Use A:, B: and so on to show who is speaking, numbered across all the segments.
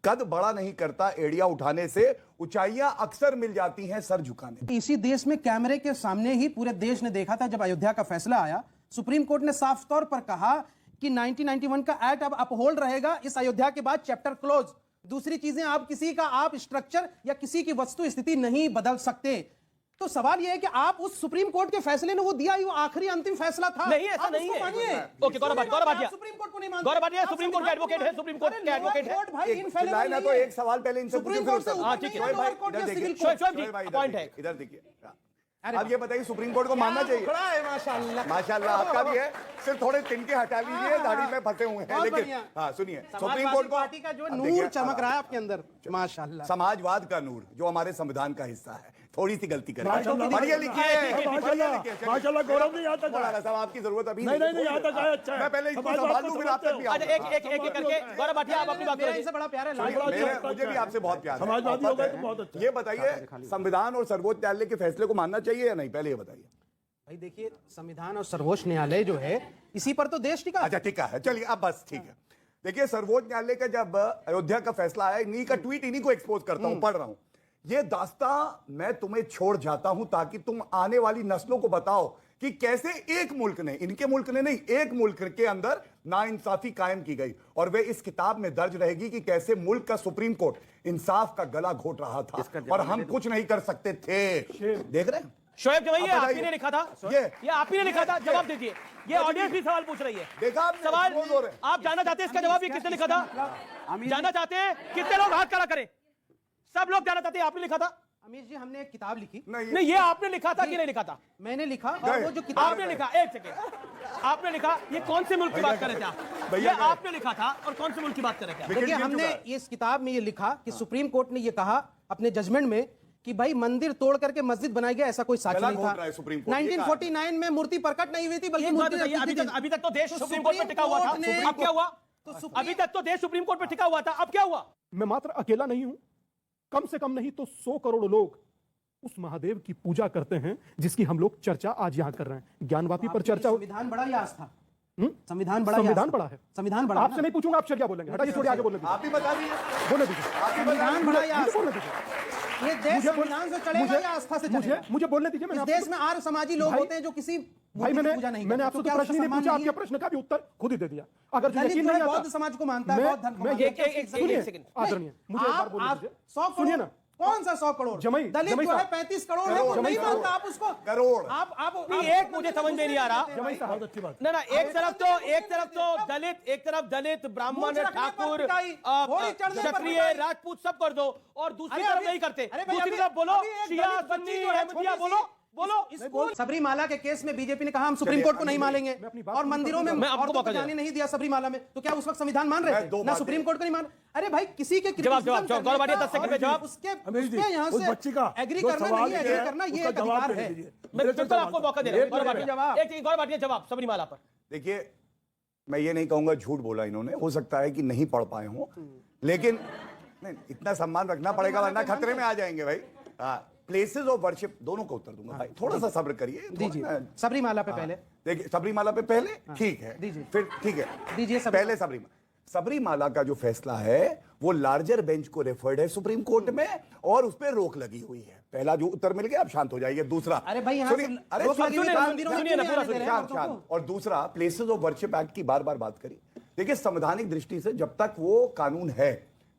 A: कद बड़ा नहीं करता एड़ियां उठाने से, ऊंचाइयां अक्सर मिल जाती हैं सर झुकाने।
B: इसी देश में कैमरे के सामने ही पूरे देश ने देखा था जब अयोध्या का फैसला आया, सुप्रीम कोर्ट ने साफ तौर पर कहा कि 1991 का एक्ट अब अपहोल्ड रहेगा, इस अयोध्या के बाद चैप्टर क्लोज। दूसरी चीजें आप किसी का आप स्ट्रक्चर या किसी की वस्तु स्थिति नहीं बदल सकते। तो सवाल यह है कि आप उस सुप्रीम कोर्ट के फैसले ने वो दिया ही वो आखिरी अंतिम फैसला था।
C: नहीं, ऐसा नहीं है। Okay, Gaurav Bhatia
B: supreme court को नहीं मानते।
C: गौरव भाटिया सुप्रीम कोर्ट के एडवोकेट है, सुप्रीम कोर्ट के एडवोकेट है।
B: भाई इनफेलेबल
A: ना तो एक सवाल पहले इनसे
B: सुप्रीम कोर्ट से
C: हाँ, ठीक है।
A: शोएब जी
C: पॉइंट है।
A: इधर देखिए, अब ये बताइए सुप्रीम कोर्ट को मानना चाहिए?
B: माशाल्लाह
A: माशाल्लाह आपका भी है, सिर्फ थोड़े तिनके हटा लीजिए, दाढ़ी में फंसे हुए हैं। लेकिन हाँ सुनिए, सुप्रीम कोर्ट को
B: पार्टी का जो नूर चमक रहा है आपके अंदर, माशाल्लाह।
A: समाजवाद का नूर जो हमारे संविधान का हिस्सा है, थोड़ी सी गलती करें। पढ़िए लिखिए
D: माशाल्लाह। गौरव नहीं आता
A: साहब, आपकी जरूरत अभी
D: नहीं आता है। अच्छा
A: मैं पहले इसको संभाल लूं, फिर आप तक भी आऊं।
C: एक करके गौरव भाटिया आप अपनी बात करें।
B: इनसे बड़ा प्यार है
A: मुझे भी आपसे बहुत प्यार है।
D: समाजवादी हो गए तो बहुत अच्छा।
A: ये बताइए, संविधान और सर्वोच्च न्यायालय के फैसले को मानना चाहिए या नहीं, पहले ये बताइए।
B: भाई देखिए, संविधान और सर्वोच्च न्यायालय जो है इसी पर तो देश टिका।
A: अच्छा टिका है, चलिए अब बस ठीक है। देखिए, सर्वोच्च न्यायालय का जब अयोध्या का फैसला आया, इन्हीं का ट्वीट इन्हीं को एक्सपोज करता हूं, पढ़ रहा हूं। ये दास्तां मैं तुम्हें छोड़ जाता हूं ताकि तुम आने वाली नस्लों को बताओ कि कैसे एक मुल्क ने, इनके मुल्क ने नहीं, एक मुल्क के अंदर नाइंसाफी कायम की गई, और वे इस किताब में दर्ज रहेगी कि कैसे मुल्क का सुप्रीम कोर्ट इंसाफ का गला घोट रहा था और हम कुछ नहीं कर सकते थे। देख रहे हैं
C: शोएब जवाई, ये आप ही ने लिखा था, ये आप ही ने लिखा था, जवाब दीजिए। ये ऑडियंस भी सवाल पूछ रही है।
A: देखा आपने,
C: सवाल आप जानना चाहते हैं इसका जवाब, ये किसने लिखा था? जानना चाहते हैं? कितने लोग हाथ खड़ा करें? सब लोग जानना चाहते हैं, आपने लिखा था?
B: अमीर जी, हमने एक किताब लिखी।
C: नहीं, ये आपने लिखा था कि नहीं लिखा था?
B: मैंने लिखा, और वो जो किताब
C: आपने लिखा, एक सेकेंड, आपने लिखा, ये कौन से मुल्क की बात कर रहे थे आप? ये आपने लिखा था और कौन से मुल्क की बात कर रहे थे?
B: देखिए, हमने इस किताब में ये लिखा कि सुप्रीम कोर्ट ने ये कहा अपने जजमेंट में कि भाई मंदिर तोड़ करके मस्जिद बनाई गया, ऐसा कोई साक्ष्य नहीं था। 1949 में मूर्ति प्रकट नहीं हुई थी, बल्कि
C: अभी तक तो देश सुप्रीम कोर्ट में टिका हुआ था। अब क्या हुआ? अभी तक तो देश सुप्रीम कोर्ट में टिका हुआ था, अब क्या हुआ?
D: मैं मात्र अकेला नहीं हूं, कम से कम नहीं तो 100 करोड़ लोग उस महादेव की पूजा करते हैं जिसकी हम लोग चर्चा आज यहां कर रहे हैं। ज्ञानवापी पर चर्चा।
B: संविधान बड़ा या आस्था? संविधान बड़ा
D: है।
B: संविधान बड़ा।
D: आपसे नहीं पूछूंगा, आप क्या बोलेंगे? हटाइए, छोड़िए, आगे बोलने दीजिए।
A: आप ही बता दीजिए,
D: बोलने दीजिए।
B: संविधान बड़ा या आस्था?
D: बोलने दीजिए।
B: ये देश संविधान से चलेगा या आस्था से चलेगा?
D: मुझे बोलने दीजिए।
B: इस देश में आर्य समाजी लोग होते हैं जो किसी
D: भाई मैंने आपसे तो प्रश्न ही नहीं पूछा, आपके प्रश्न का भी उत्तर खुद ही दे दिया। अगर यकीन नहीं आता,
B: बौद्ध समाज को मानता है, बौद्ध धर्म को मानता है।
C: एक सेकंड
D: आदरणीय, मुझे एक बार बोलने दीजिए।
B: 100
D: सुनिए ना,
B: कौन सा 100 करोड़? दलित जो है 35 करोड़ है, वो नहीं मानता आप उसको।
A: करोड़
B: आप
C: एक मुझे समझ में नहीं आ रहा।
D: बहुत अच्छी बात।
C: ना एक तरफ तो दलित, एक तरफ दलित, ब्राह्मण, ठाकुर, क्षत्रिय, राजपूत सब कर दो, और दूसरी तरफ नहीं करते। दूसरी तरफ बोलो शिया, सुन्नी, अहमदिया, बोलो।
B: सबरीमाला के केस में बीजेपी ने कहा हम सुप्रीम कोर्ट को नहीं मानेंगे, और मंदिरों में औरतों को जाने नहीं दिया सबरीमाला में। तो क्या उस वक्त संविधान मान रहे थे? ना सुप्रीम कोर्ट को नहीं मान। अरे भाई, किसी के
C: जवाब गौरव भाटिया 10 सेकंड में जवाब।
B: उसके यहाँ से एग्री करना नहीं, एग्री करना ये एक अधिकार है।
C: मैं बिल्कुल आपको मौका दे रहा हूं। गौरव भाटिया जवाब सबरीमाला पर।
A: देखिए, मैं ये नहीं कहूंगा झूठ बोला इन्होंने, हो सकता है कि नहीं पढ़ पाए हों, लेकिन नहीं, इतना सम्मान रखना पड़ेगा वरना खतरे में आ जाएंगे भाई। प्लेसेस ऑफ वर्शिप दोनों का उत्तर दूंगा भाई, थोड़ा सा सब्र करिए।
B: दीजिए सबरीमाला पे पहले।
A: देखिए, सबरीमाला पे पहले ठीक है,
B: दीजिए,
A: फिर ठीक है,
B: दीजिए
A: पहले सबरीमाला का जो फैसला है वो लार्जर बेंच को रेफर्ड है सुप्रीम कोर्ट में, और उस पर रोक लगी हुई है। पहला जो उत्तर मिल गया, अब शांत हो जाइए। दूसरा,
B: अरे भाई यहाँ
A: शांत। और दूसरा, प्लेसेस ऑफ वर्शिप एक्ट की बार बार बात करी। देखिए, संवैधानिक दृष्टि से जब तक वो कानून है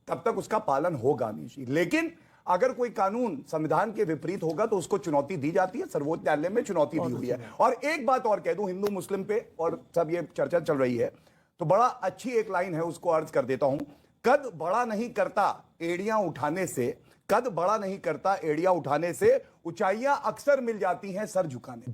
A: तब तक उसका पालन होगा नहीं, लेकिन अगर कोई कानून संविधान के विपरीत होगा तो उसको चुनौती दी जाती है। सर्वोच्च न्यायालय में चुनौती दी हुई है। और एक बात और कह दूं, हिंदू मुस्लिम पे और सब ये चर्चा चल रही है, तो बड़ा अच्छी एक लाइन है, उसको अर्ज कर देता हूं। कद बड़ा नहीं करता एड़ियां उठाने से, कद बड़ा नहीं करता एड़ियां उठाने से, ऊंचाइयां अक्सर मिल जाती हैं सर झुकाने।